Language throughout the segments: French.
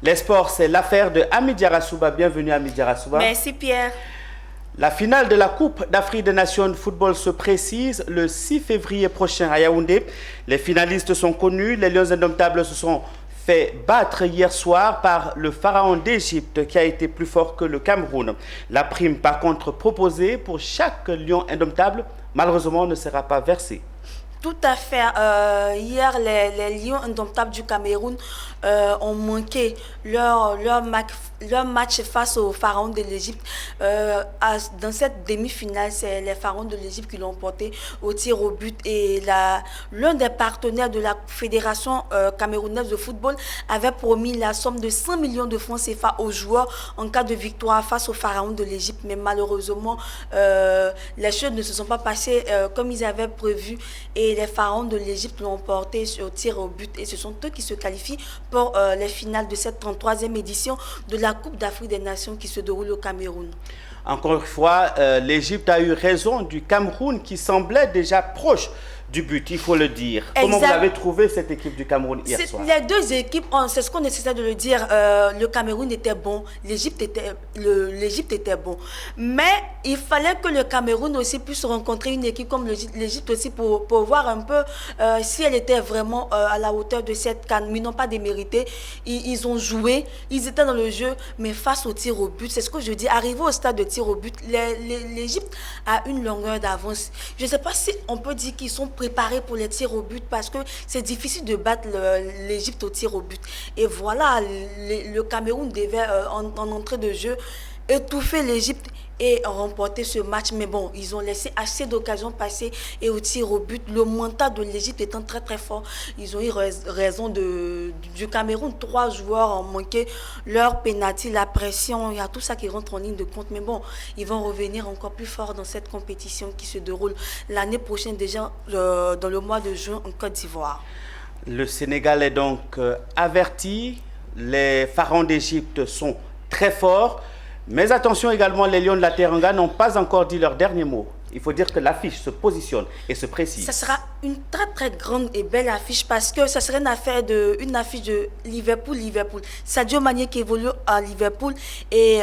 Les sports, c'est l'affaire de Hamid Yarasouba. Bienvenue Hamid Yarasouba. Merci Pierre. La finale de la Coupe d'Afrique des Nations de football se précise le 6 février prochain à Yaoundé. Les finalistes sont connus. Les Lions indomptables se sont fait battre hier soir par le pharaon d'Égypte qui a été plus fort que le Cameroun. La prime par contre proposée pour chaque lion indomptable malheureusement ne sera pas versée. Tout à fait. Hier, les Lions indomptables du Cameroun ont manqué leur match face aux pharaons de l'Égypte. Dans cette demi-finale, c'est les pharaons de l'Égypte qui l'ont porté au tir au but. Et l'un des partenaires de la Fédération camerounaise de football avait promis la somme de 100 millions de francs CFA aux joueurs en cas de victoire face aux pharaons de l'Égypte. Mais malheureusement, les choses ne se sont pas passées comme ils avaient prévu. Et les pharaons de l'Égypte l'ont porté au tir au but. Et ce sont eux qui se qualifient pour les finales de cette 33e édition de la Coupe d'Afrique des Nations qui se déroule au Cameroun. Encore une fois, l'Égypte a eu raison du Cameroun qui semblait déjà proche du but, il faut le dire. Comment vous avez trouvé cette équipe du Cameroun hier soir? Les deux équipes, c'est ce qu'on essaie de le dire, le Cameroun était bon, l'Égypte était bon. Mais il fallait que le Cameroun aussi puisse rencontrer une équipe comme l'Égypte aussi pour voir un peu si elle était vraiment à la hauteur de cette CAN. Mais ils n'ont pas démérité. Ils ont joué, ils étaient dans le jeu, mais face au tir au but, c'est ce que je dis, arrivé au stade de tir au but, l'Égypte a une longueur d'avance. Je ne sais pas si on peut dire qu'ils sont préparés pour les tirs au but parce que c'est difficile de battre l'Égypte au tir au but. Et voilà, le Cameroun devait en entrée de jeu étouffer l'Égypte et remporter ce match. Mais bon, ils ont laissé assez d'occasions passer et au tir au but. Le mental de l'Égypte étant très très fort, ils ont eu raison du Cameroun. 3 joueurs ont manqué leur pénalty, la pression, il y a tout ça qui rentre en ligne de compte. Mais bon, ils vont revenir encore plus fort dans cette compétition qui se déroule l'année prochaine déjà dans le mois de juin en Côte d'Ivoire. Le Sénégal est donc averti. Les pharaons d'Égypte sont très forts. Mais attention également, les Lions de la Teranga n'ont pas encore dit leur dernier mot. Il faut dire que l'affiche se positionne et se précise. Ça sera une très très grande et belle affiche parce que ça serait une affiche de Liverpool. Sadio Mané qui évolue à Liverpool et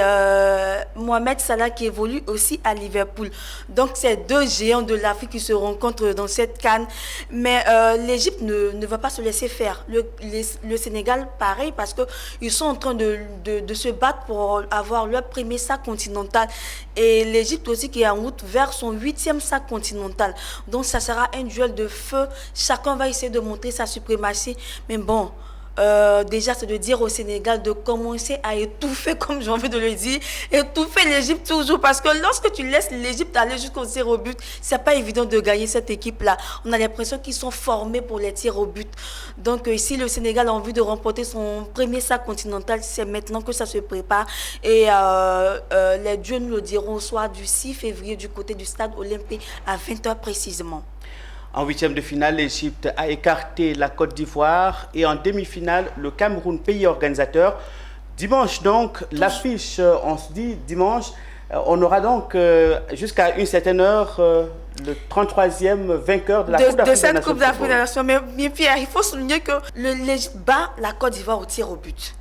Mohamed Salah qui évolue aussi à Liverpool. Donc c'est deux géants de l'Afrique qui se rencontrent dans cette CAN. Mais l'Égypte ne va pas se laisser faire. Le Sénégal pareil parce qu'ils sont en train de se battre pour avoir leur premier sac continental. Et l'Égypte aussi qui est en route vers son 8e sac continental. Donc ça sera un duel de feu. Chacun va essayer de montrer sa suprématie. Mais bon, déjà c'est de dire au Sénégal de commencer à étouffer, comme j'ai envie de le dire, étouffer l'Égypte toujours. Parce que lorsque tu laisses l'Égypte aller jusqu'au tir au but, c'est pas évident de gagner cette équipe-là. On a l'impression qu'ils sont formés pour les tirs au but. Donc si le Sénégal a envie de remporter son premier sac continental, c'est maintenant que ça se prépare. Et les dieux nous le diront au soir du 6 février du côté du stade Olympique à 20h précisément. En 8e de finale, l'Égypte a écarté la Côte d'Ivoire et en demi-finale, le Cameroun, pays organisateur. Dimanche donc, l'affiche, on se dit dimanche, on aura donc jusqu'à une certaine heure le 33e vainqueur de la Coupe d'Afrique des Nations. De cette Coupe d'Afrique des Nations. Mais Pierre, il faut souligner que l'Égypte bat la Côte d'Ivoire au tir au but.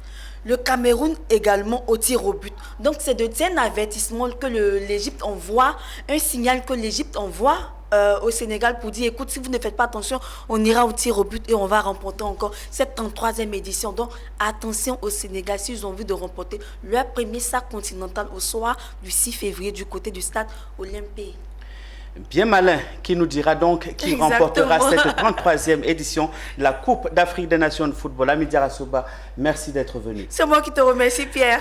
Le Cameroun également au tir au but. Donc c'est un avertissement que l'Égypte envoie, un signal que l'Égypte envoie au Sénégal pour dire écoute, si vous ne faites pas attention, on ira au tir au but et on va remporter encore cette 33e édition. Donc attention au Sénégal s'ils ont envie de remporter leur premier sac continental au soir du 6 février du côté du stade Olympique. Bien malin qui nous dira donc qui remportera cette 33e édition de la Coupe d'Afrique des Nations de football. Hamid Yarasouba, merci d'être venu. C'est moi qui te remercie Pierre.